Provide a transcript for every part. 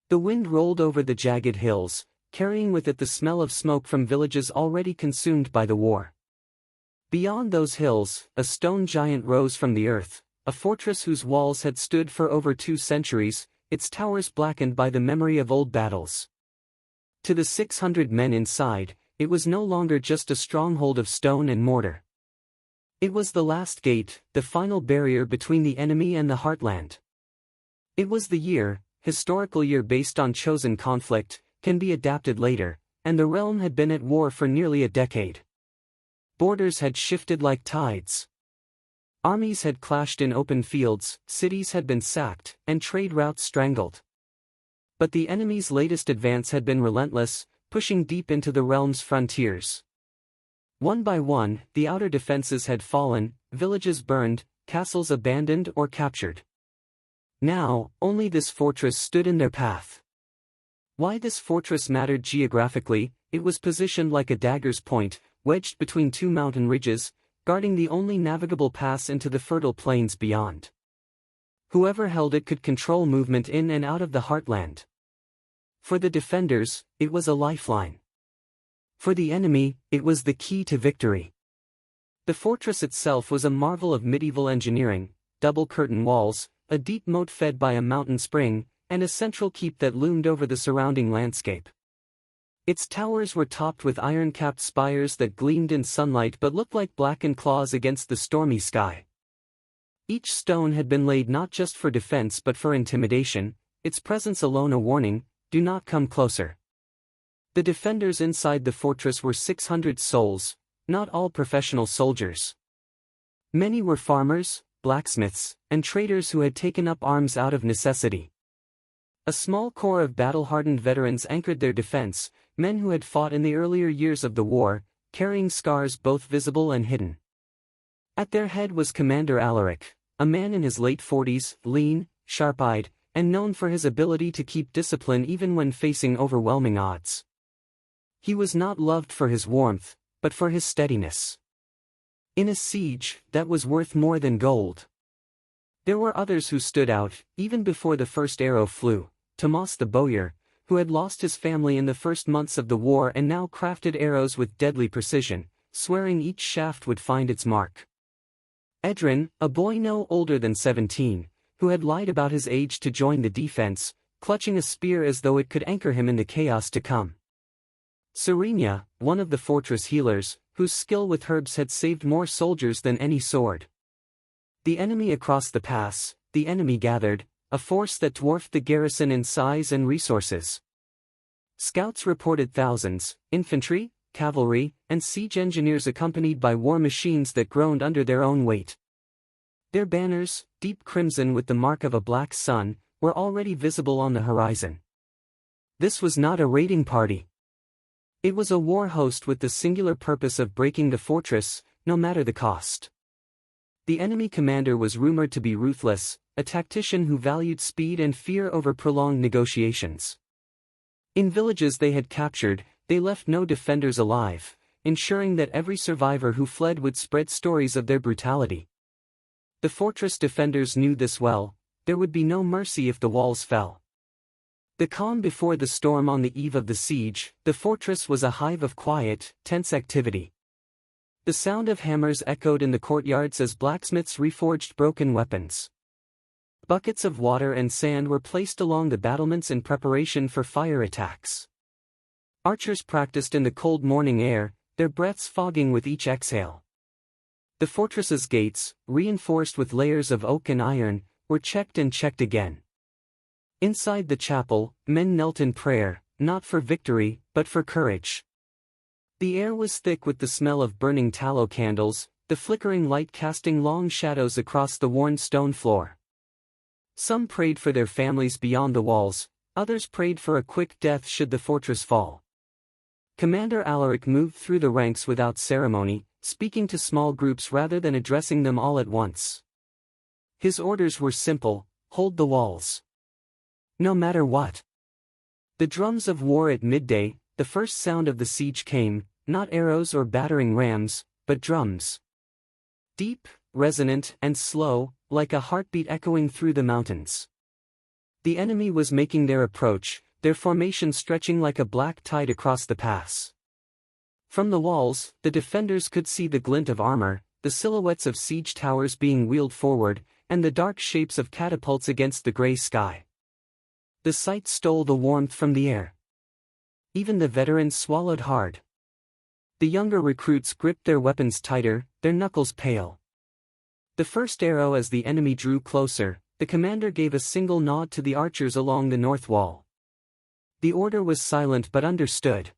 The wind rolled over the jagged hills, carrying with it the smell of smoke from villages already consumed by the war. Beyond those hills, a stone giant rose from the earth, a fortress whose walls had stood for over 2 centuries, its towers blackened by the memory of old battles. To the 600 men inside, it was no longer just a stronghold of stone and mortar. It was the last gate, the final barrier between the enemy and the heartland. It was the year, historical year based on chosen conflict, can be adapted later, and the realm had been at war for nearly a decade. Borders had shifted like tides. Armies had clashed in open fields, cities had been sacked, and trade routes strangled. But the enemy's latest advance had been relentless, pushing deep into the realm's frontiers. One by one, the outer defenses had fallen, villages burned, castles abandoned or captured. Now, only this fortress stood in their path. Why this fortress mattered geographically: it was positioned like a dagger's point, wedged between 2 mountain ridges, guarding the only navigable pass into the fertile plains beyond. Whoever held it could control movement in and out of the heartland. For the defenders, it was a lifeline. For the enemy, it was the key to victory. The fortress itself was a marvel of medieval engineering: double curtain walls, a deep moat fed by a mountain spring, and a central keep that loomed over the surrounding landscape. Its towers were topped with iron-capped spires that gleamed in sunlight but looked like blackened claws against the stormy sky. Each stone had been laid not just for defense but for intimidation, its presence alone a warning: do not come closer. The defenders inside the fortress were 600 souls, not all professional soldiers. Many were farmers, blacksmiths, and traders who had taken up arms out of necessity. A small core of battle-hardened veterans anchored their defense, men who had fought in the earlier years of the war, carrying scars both visible and hidden. At their head was Commander Alaric, a man in his late 40s, lean, sharp-eyed, and known for his ability to keep discipline even when facing overwhelming odds. He was not loved for his warmth, but for his steadiness. In a siege, that was worth more than gold. There were others who stood out, even before the first arrow flew: Tomas the bowyer, who had lost his family in the first months of the war and now crafted arrows with deadly precision, swearing each shaft would find its mark. Edrin, a boy no older than 17, who had lied about his age to join the defense, clutching a spear as though it could anchor him in the chaos to come. Serenia, one of the fortress healers, whose skill with herbs had saved more soldiers than any sword. The enemy across the pass, the enemy gathered, a force that dwarfed the garrison in size and resources. Scouts reported thousands, infantry, cavalry, and siege engineers accompanied by war machines that groaned under their own weight. Their banners, deep crimson with the mark of a black sun, were already visible on the horizon. This was not a raiding party. It was a war host with the singular purpose of breaking the fortress, no matter the cost. The enemy commander was rumored to be ruthless, a tactician who valued speed and fear over prolonged negotiations. In villages they had captured, they left no defenders alive, ensuring that every survivor who fled would spread stories of their brutality. The fortress defenders knew this well: there would be no mercy if the walls fell. The calm before the storm on the eve of the siege, the fortress was a hive of quiet, tense activity. The sound of hammers echoed in the courtyards as blacksmiths reforged broken weapons. Buckets of water and sand were placed along the battlements in preparation for fire attacks. Archers practiced in the cold morning air, their breaths fogging with each exhale. The fortress's gates, reinforced with layers of oak and iron, were checked and checked again. Inside the chapel, men knelt in prayer, not for victory, but for courage. The air was thick with the smell of burning tallow candles, the flickering light casting long shadows across the worn stone floor. Some prayed for their families beyond the walls, others prayed for a quick death should the fortress fall. Commander Alaric moved through the ranks without ceremony, speaking to small groups rather than addressing them all at once. His orders were simple: hold the walls. No matter what. The drums of war at midday, the first sound of the siege came, not arrows or battering rams, but drums. Deep, resonant, and slow, like a heartbeat echoing through the mountains. The enemy was making their approach, their formation stretching like a black tide across the pass. From the walls, the defenders could see the glint of armor, the silhouettes of siege towers being wheeled forward, and the dark shapes of catapults against the gray sky. The sight stole the warmth from the air. Even the veterans swallowed hard. The younger recruits gripped their weapons tighter, their knuckles pale. The first arrow as the enemy drew closer, the commander gave a single nod to the archers along the north wall. The order was silent but understood.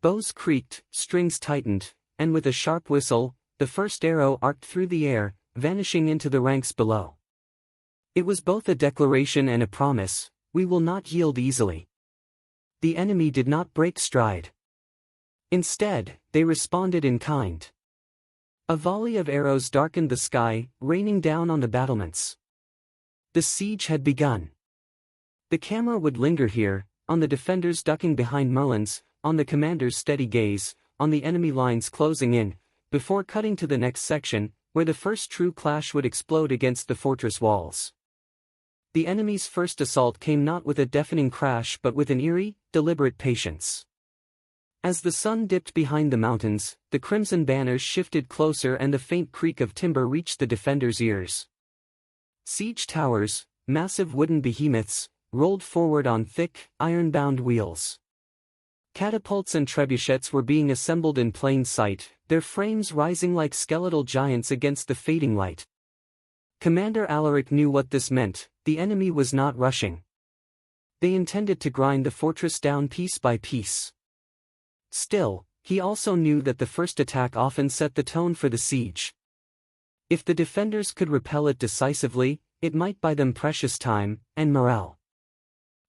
Bows creaked, strings tightened, and with a sharp whistle, the first arrow arced through the air, vanishing into the ranks below. It was both a declaration and a promise: we will not yield easily. The enemy did not break stride. Instead, they responded in kind. A volley of arrows darkened the sky, raining down on the battlements. The siege had begun. The camera would linger here, on the defenders ducking behind mullions, on the commander's steady gaze, on the enemy lines closing in, before cutting to the next section, where the first true clash would explode against the fortress walls. The enemy's first assault came not with a deafening crash but with an eerie, deliberate patience. As the sun dipped behind the mountains, the crimson banners shifted closer and the faint creak of timber reached the defenders' ears. Siege towers, massive wooden behemoths, rolled forward on thick, iron-bound wheels. Catapults and trebuchets were being assembled in plain sight, their frames rising like skeletal giants against the fading light. Commander Alaric knew what this meant: the enemy was not rushing. They intended to grind the fortress down piece by piece. Still, he also knew that the first attack often set the tone for the siege. If the defenders could repel it decisively, it might buy them precious time and morale.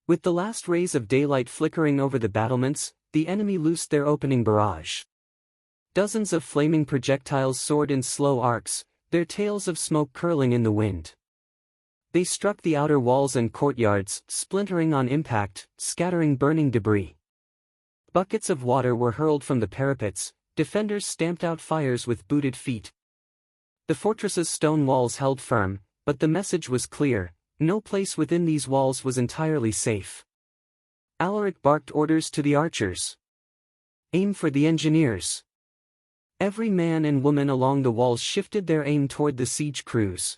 With the last rays of daylight flickering over the battlements, the enemy loosed their opening barrage. Dozens of flaming projectiles soared in slow arcs, their tails of smoke curling in the wind. They struck the outer walls and courtyards, splintering on impact, scattering burning debris. Buckets of water were hurled from the parapets, defenders stamped out fires with booted feet. The fortress's stone walls held firm, but the message was clear: no place within these walls was entirely safe. Alaric barked orders to the archers. Aim for the engineers. Every man and woman along the walls shifted their aim toward the siege crews.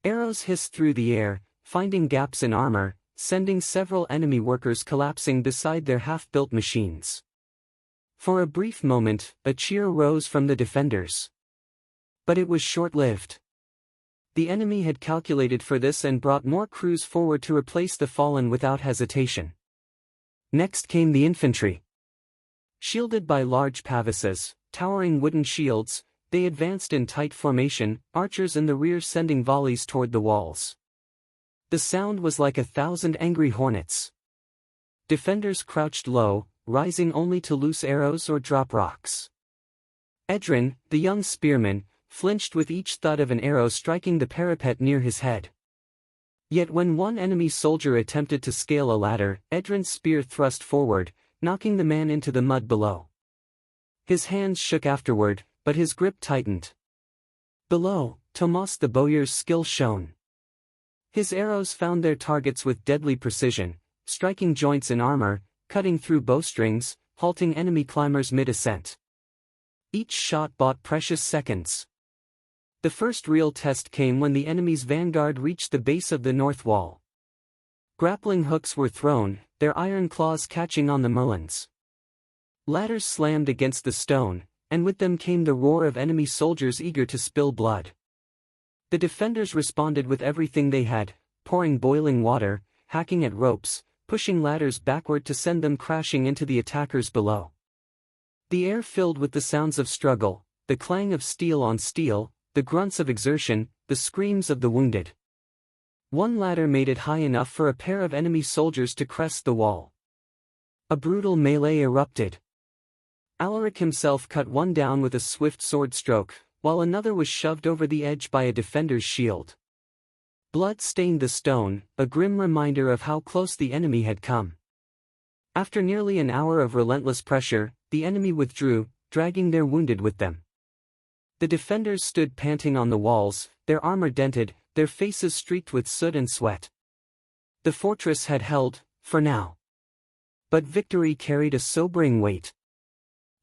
Arrows hissed through the air, finding gaps in armor, sending several enemy workers collapsing beside their half-built machines. For a brief moment, a cheer rose from the defenders. But it was short-lived. The enemy had calculated for this and brought more crews forward to replace the fallen without hesitation. Next came the infantry. Shielded by large pavises, towering wooden shields, they advanced in tight formation, archers in the rear sending volleys toward the walls. The sound was like 1,000 angry hornets. Defenders crouched low, rising only to loose arrows or drop rocks. Edrin, the young spearman, flinched with each thud of an arrow striking the parapet near his head. Yet when one enemy soldier attempted to scale a ladder, Edrin's spear thrust forward, knocking the man into the mud below. His hands shook afterward, but his grip tightened. Below, Tomas the bowyer's skill shone. His arrows found their targets with deadly precision, striking joints in armor, cutting through bowstrings, halting enemy climbers mid-ascent. Each shot bought precious seconds. The first real test came when the enemy's vanguard reached the base of the north wall. Grappling hooks were thrown, their iron claws catching on the mullions. Ladders slammed against the stone, and with them came the roar of enemy soldiers eager to spill blood. The defenders responded with everything they had, pouring boiling water, hacking at ropes, pushing ladders backward to send them crashing into the attackers below. The air filled with the sounds of struggle, the clang of steel on steel, the grunts of exertion, the screams of the wounded. One ladder made it high enough for a pair of enemy soldiers to crest the wall. A brutal melee erupted. Alaric himself cut one down with a swift sword stroke, while another was shoved over the edge by a defender's shield. Blood stained the stone, a grim reminder of how close the enemy had come. After nearly an hour of relentless pressure, the enemy withdrew, dragging their wounded with them. The defenders stood panting on the walls, their armor dented, their faces streaked with soot and sweat. The fortress had held, for now. But victory carried a sobering weight.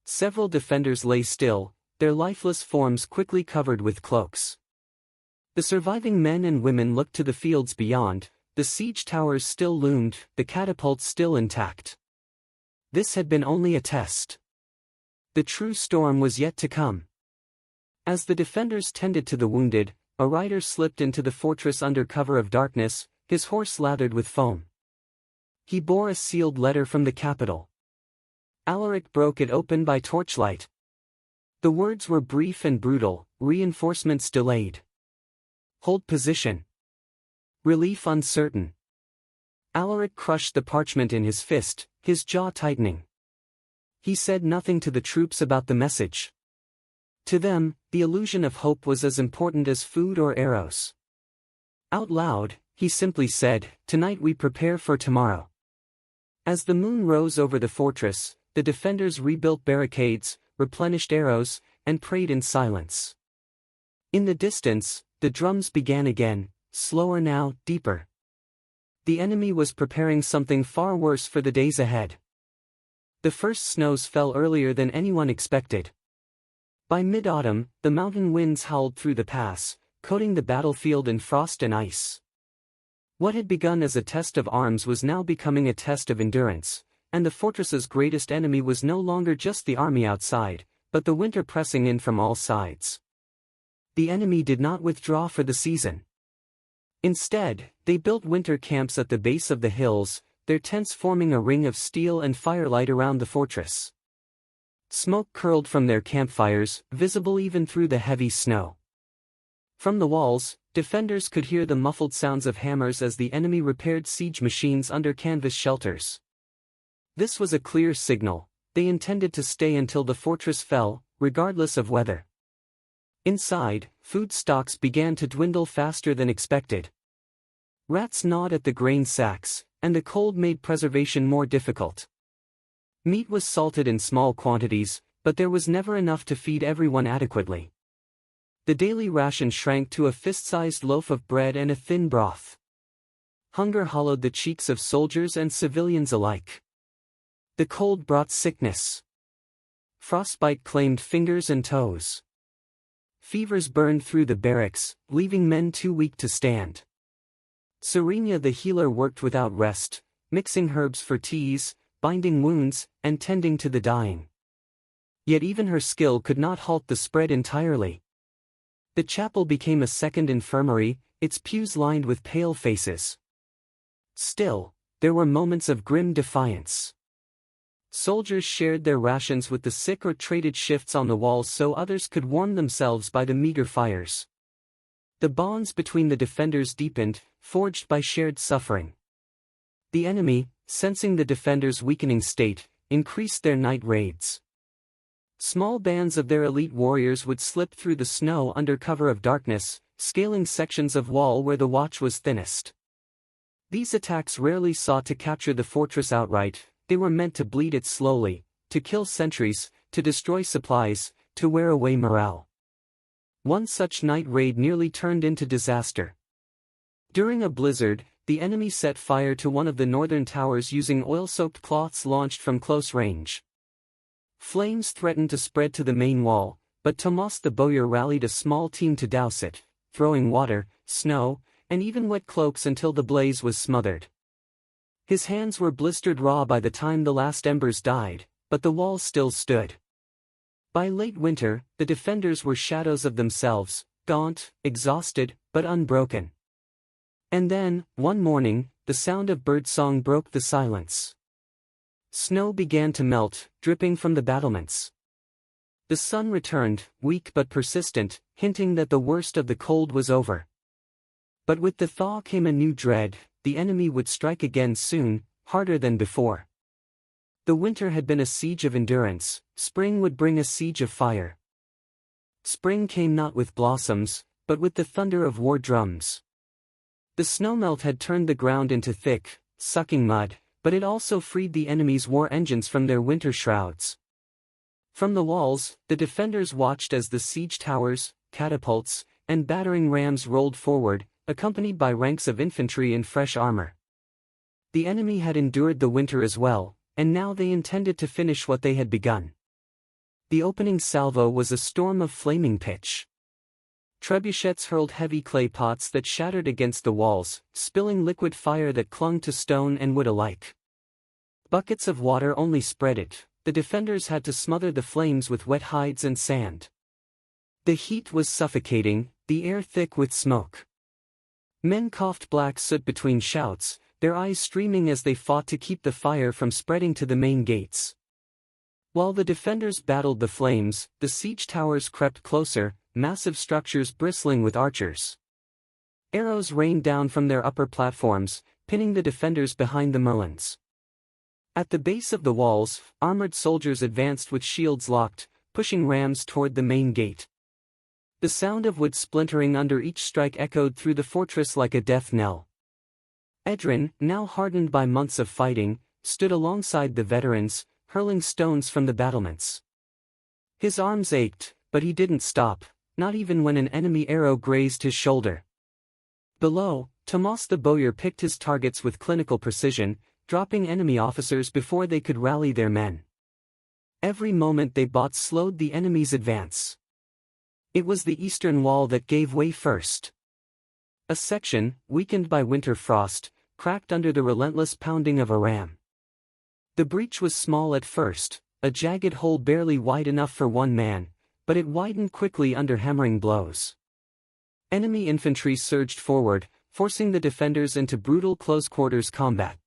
Several defenders lay still, their lifeless forms quickly covered with cloaks. The surviving men and women looked to the fields beyond, the siege towers still loomed, the catapults still intact. This had been only a test. The true storm was yet to come. As the defenders tended to the wounded, a rider slipped into the fortress under cover of darkness, his horse lathered with foam. He bore a sealed letter from the capital. Alaric broke it open by torchlight. The words were brief and brutal: reinforcements delayed. Hold position. Relief uncertain. Alaric crushed the parchment in his fist, his jaw tightening. He said nothing to the troops about the message. To them, the illusion of hope was as important as food or arrows. Out loud, he simply said, "Tonight we prepare for tomorrow." As the moon rose over the fortress, the defenders rebuilt barricades, replenished arrows, and prayed in silence. In the distance, the drums began again, slower now, deeper. The enemy was preparing something far worse for the days ahead. The first snows fell earlier than anyone expected. By mid-autumn, the mountain winds howled through the pass, coating the battlefield in frost and ice. What had begun as a test of arms was now becoming a test of endurance, and the fortress's greatest enemy was no longer just the army outside, but the winter pressing in from all sides. The enemy did not withdraw for the season. Instead, they built winter camps at the base of the hills, their tents forming a ring of steel and firelight around the fortress. Smoke curled from their campfires, visible even through the heavy snow. From the walls, defenders could hear the muffled sounds of hammers as the enemy repaired siege machines under canvas shelters. This was a clear signal: they intended to stay until the fortress fell, regardless of weather. Inside, food stocks began to dwindle faster than expected. Rats gnawed at the grain sacks, and the cold made preservation more difficult. Meat was salted in small quantities, but there was never enough to feed everyone adequately. The daily ration shrank to a fist-sized loaf of bread and a thin broth. Hunger hollowed the cheeks of soldiers and civilians alike. The cold brought sickness. Frostbite claimed fingers and toes. Fevers burned through the barracks, leaving men too weak to stand. Serenia the healer worked without rest, mixing herbs for teas, binding wounds, and tending to the dying. Yet even her skill could not halt the spread entirely. The chapel became a second infirmary, its pews lined with pale faces. Still, there were moments of grim defiance. Soldiers shared their rations with the sick or traded shifts on the walls so others could warm themselves by the meager fires. The bonds between the defenders deepened, forged by shared suffering. The enemy, sensing the defenders' weakening state, increased their night raids. Small bands of their elite warriors would slip through the snow under cover of darkness, scaling sections of wall where the watch was thinnest. These attacks rarely sought to capture the fortress outright, they were meant to bleed it slowly, to kill sentries, to destroy supplies, to wear away morale. One such night raid nearly turned into disaster. During a blizzard, the enemy set fire to one of the northern towers using oil-soaked cloths launched from close range. Flames threatened to spread to the main wall, but Tomas the bowyer rallied a small team to douse it, throwing water, snow, and even wet cloaks until the blaze was smothered. His hands were blistered raw by the time the last embers died, but the wall still stood. By late winter, the defenders were shadows of themselves, gaunt, exhausted, but unbroken. And then, one morning, the sound of birdsong broke the silence. Snow began to melt, dripping from the battlements. The sun returned, weak but persistent, hinting that the worst of the cold was over. But with the thaw came a new dread: the enemy would strike again soon, harder than before. The winter had been a siege of endurance, spring would bring a siege of fire. Spring came not with blossoms, but with the thunder of war drums. The snowmelt had turned the ground into thick, sucking mud, but it also freed the enemy's war engines from their winter shrouds. From the walls, the defenders watched as the siege towers, catapults, and battering rams rolled forward, accompanied by ranks of infantry in fresh armor. The enemy had endured the winter as well, and now they intended to finish what they had begun. The opening salvo was a storm of flaming pitch. Trebuchets hurled heavy clay pots that shattered against the walls, spilling liquid fire that clung to stone and wood alike. Buckets of water only spread it. The defenders had to smother the flames with wet hides and sand. The heat was suffocating, the air thick with smoke. Men coughed black soot between shouts, their eyes streaming as they fought to keep the fire from spreading to the main gates. While the defenders battled the flames, the siege towers crept closer, massive structures bristling with archers. Arrows rained down from their upper platforms, pinning the defenders behind the merlons. At the base of the walls, armored soldiers advanced with shields locked, pushing rams toward the main gate. The sound of wood splintering under each strike echoed through the fortress like a death knell. Edrin, now hardened by months of fighting, stood alongside the veterans, hurling stones from the battlements. His arms ached, but he didn't stop, not even when an enemy arrow grazed his shoulder. Below, Tomas the bowyer picked his targets with clinical precision, dropping enemy officers before they could rally their men. Every moment they bought slowed the enemy's advance. It was the eastern wall that gave way first. A section, weakened by winter frost, cracked under the relentless pounding of a ram. The breach was small at first, a jagged hole barely wide enough for one man, but it widened quickly under hammering blows. Enemy infantry surged forward, forcing the defenders into brutal close-quarters combat.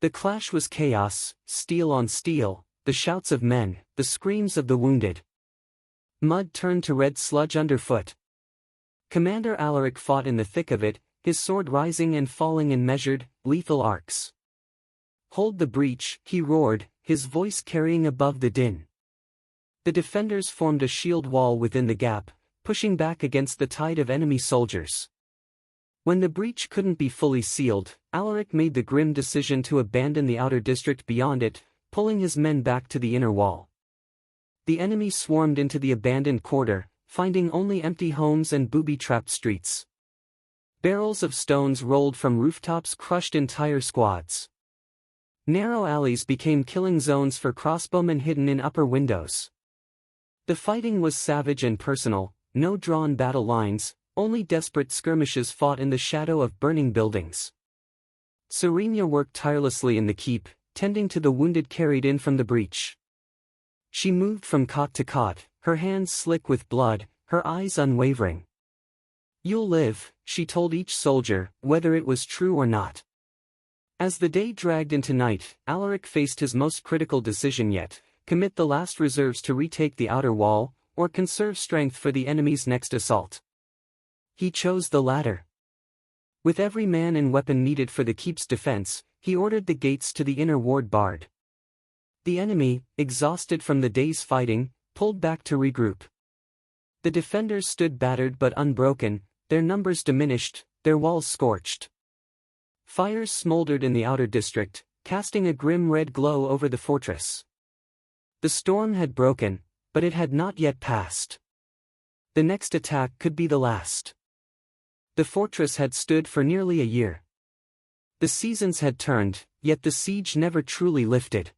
The clash was chaos, steel on steel, the shouts of men, the screams of the wounded. Mud turned to red sludge underfoot. Commander Alaric fought in the thick of it, his sword rising and falling in measured, lethal arcs. "Hold the breach," he roared, his voice carrying above the din. The defenders formed a shield wall within the gap, pushing back against the tide of enemy soldiers. When the breach couldn't be fully sealed, Alaric made the grim decision to abandon the outer district beyond it, pulling his men back to the inner wall. The enemy swarmed into the abandoned quarter, finding only empty homes and booby-trapped streets. Barrels of stones rolled from rooftops crushed entire squads. Narrow alleys became killing zones for crossbowmen hidden in upper windows. The fighting was savage and personal, no drawn battle lines, only desperate skirmishes fought in the shadow of burning buildings. Serenia worked tirelessly in the keep, tending to the wounded carried in from the breach. She moved from cot to cot, her hands slick with blood, her eyes unwavering. "You'll live," she told each soldier, whether it was true or not. As the day dragged into night, Alaric faced his most critical decision yet: commit the last reserves to retake the outer wall, or conserve strength for the enemy's next assault. He chose the latter. With every man and weapon needed for the keep's defense, he ordered the gates to the inner ward barred. The enemy, exhausted from the day's fighting, pulled back to regroup. The defenders stood battered but unbroken, their numbers diminished, their walls scorched. Fires smoldered in the outer district, casting a grim red glow over the fortress. The storm had broken, but it had not yet passed. The next attack could be the last. The fortress had stood for nearly a year. The seasons had turned, yet the siege never truly lifted.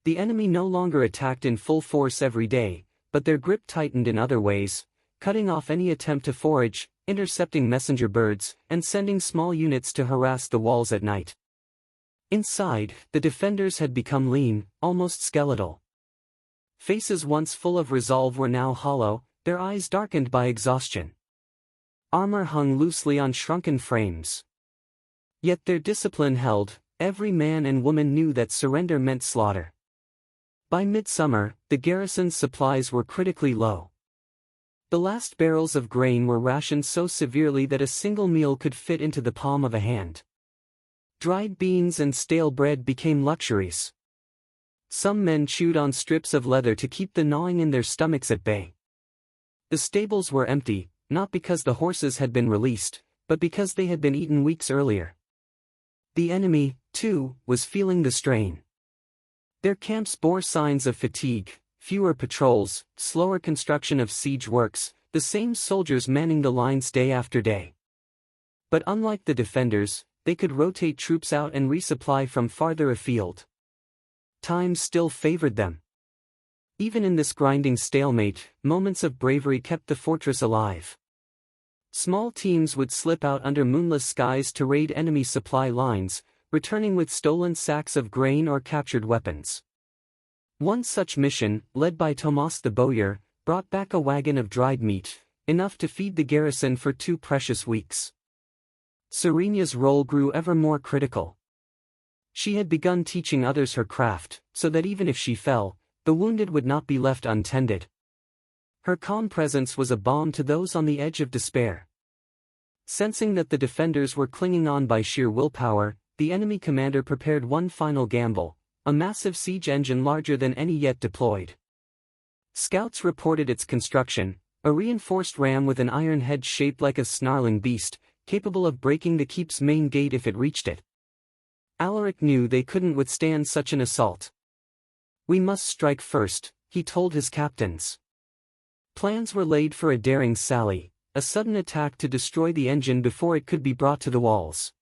The enemy no longer attacked in full force every day, but their grip tightened in other ways, cutting off any attempt to forage, intercepting messenger birds, and sending small units to harass the walls at night. Inside, the defenders had become lean, almost skeletal. Faces once full of resolve were now hollow, their eyes darkened by exhaustion. Armor hung loosely on shrunken frames. Yet their discipline held, every man and woman knew that surrender meant slaughter. By midsummer, the garrison's supplies were critically low. The last barrels of grain were rationed so severely that a single meal could fit into the palm of a hand. Dried beans and stale bread became luxuries. Some men chewed on strips of leather to keep the gnawing in their stomachs at bay. The stables were empty, not because the horses had been released, but because they had been eaten weeks earlier. The enemy, too, was feeling the strain. Their camps bore signs of fatigue, fewer patrols, slower construction of siege works, the same soldiers manning the lines day after day. But unlike the defenders, they could rotate troops out and resupply from farther afield. Time still favored them. Even in this grinding stalemate, moments of bravery kept the fortress alive. Small teams would slip out under moonless skies to raid enemy supply lines, returning with stolen sacks of grain or captured weapons. One such mission, led by Tomas the bowyer, brought back a wagon of dried meat, enough to feed the garrison for 2 precious weeks. Serena's role grew ever more critical. She had begun teaching others her craft, so that even if she fell, the wounded would not be left untended. Her calm presence was a balm to those on the edge of despair. Sensing that the defenders were clinging on by sheer willpower, the enemy commander prepared one final gamble, a massive siege engine larger than any yet deployed. Scouts reported its construction, a reinforced ram with an iron head shaped like a snarling beast, capable of breaking the keep's main gate if it reached it. Alaric knew they couldn't withstand such an assault. "We must strike first," he told his captains. Plans were laid for a daring sally, a sudden attack to destroy the engine before it could be brought to the walls.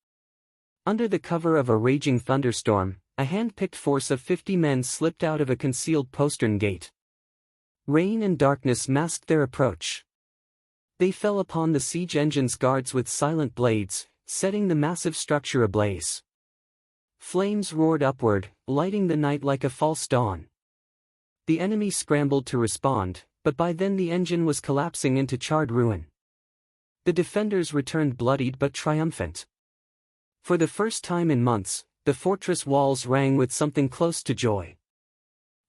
Under the cover of a raging thunderstorm, a hand-picked force of 50 men slipped out of a concealed postern gate. Rain and darkness masked their approach. They fell upon the siege engine's guards with silent blades, setting the massive structure ablaze. Flames roared upward, lighting the night like a false dawn. The enemy scrambled to respond, but by then the engine was collapsing into charred ruin. The defenders returned bloodied but triumphant. For the first time in months, the fortress walls rang with something close to joy.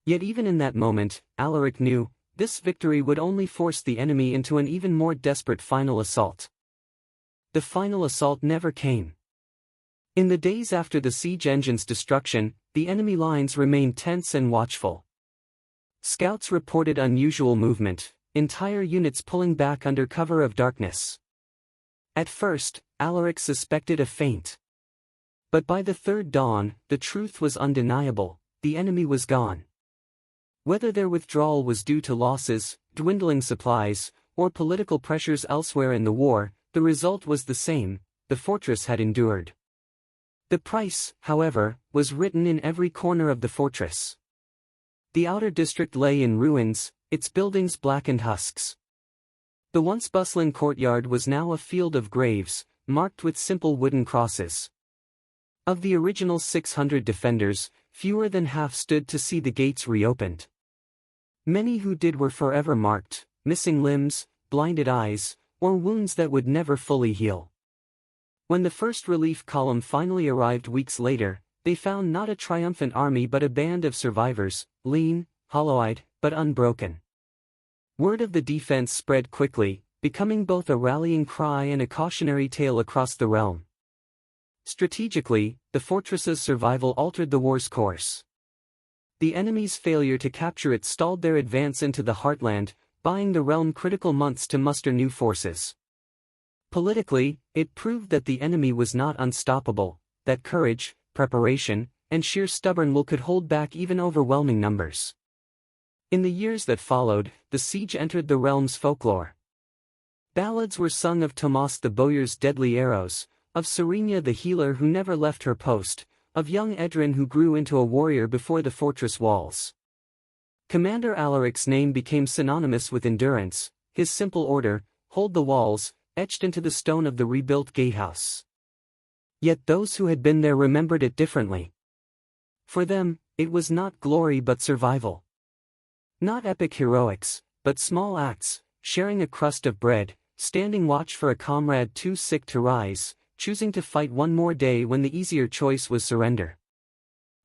Yet even in that moment, Alaric knew, this victory would only force the enemy into an even more desperate final assault. The final assault never came. In the days after the siege engine's destruction, the enemy lines remained tense and watchful. Scouts reported unusual movement, entire units pulling back under cover of darkness. At first, Alaric suspected a feint. But by the third dawn, the truth was undeniable: the enemy was gone. Whether their withdrawal was due to losses, dwindling supplies, or political pressures elsewhere in the war, the result was the same: the fortress had endured. The price, however, was written in every corner of the fortress. The outer district lay in ruins, its buildings blackened husks. The once bustling courtyard was now a field of graves, marked with simple wooden crosses. Of the original 600 defenders, fewer than half stood to see the gates reopened. Many who did were forever marked, missing limbs, blinded eyes, or wounds that would never fully heal. When the first relief column finally arrived weeks later, they found not a triumphant army but a band of survivors, lean, hollow-eyed, but unbroken. Word of the defense spread quickly, becoming both a rallying cry and a cautionary tale across the realm. Strategically, the fortress's survival altered the war's course. The enemy's failure to capture it stalled their advance into the heartland, buying the realm critical months to muster new forces. Politically, it proved that the enemy was not unstoppable, that courage, preparation, and sheer stubborn will could hold back even overwhelming numbers. In the years that followed, the siege entered the realm's folklore. Ballads were sung of Tomas the bowyer's deadly arrows, of Serena the healer who never left her post, of young Edrin who grew into a warrior before the fortress walls. Commander Alaric's name became synonymous with endurance, his simple order, "Hold the walls," etched into the stone of the rebuilt gatehouse. Yet those who had been there remembered it differently. For them, it was not glory but survival. Not epic heroics, but small acts, sharing a crust of bread, standing watch for a comrade too sick to rise, choosing to fight one more day when the easier choice was surrender.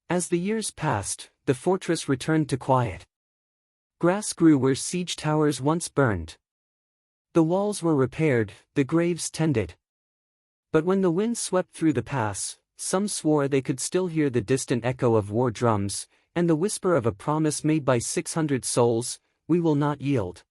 As the years passed, the fortress returned to quiet. Grass grew where siege towers once burned. The walls were repaired, the graves tended. But when the wind swept through the pass, some swore they could still hear the distant echo of war drums, and the whisper of a promise made by 600 souls: "We will not yield."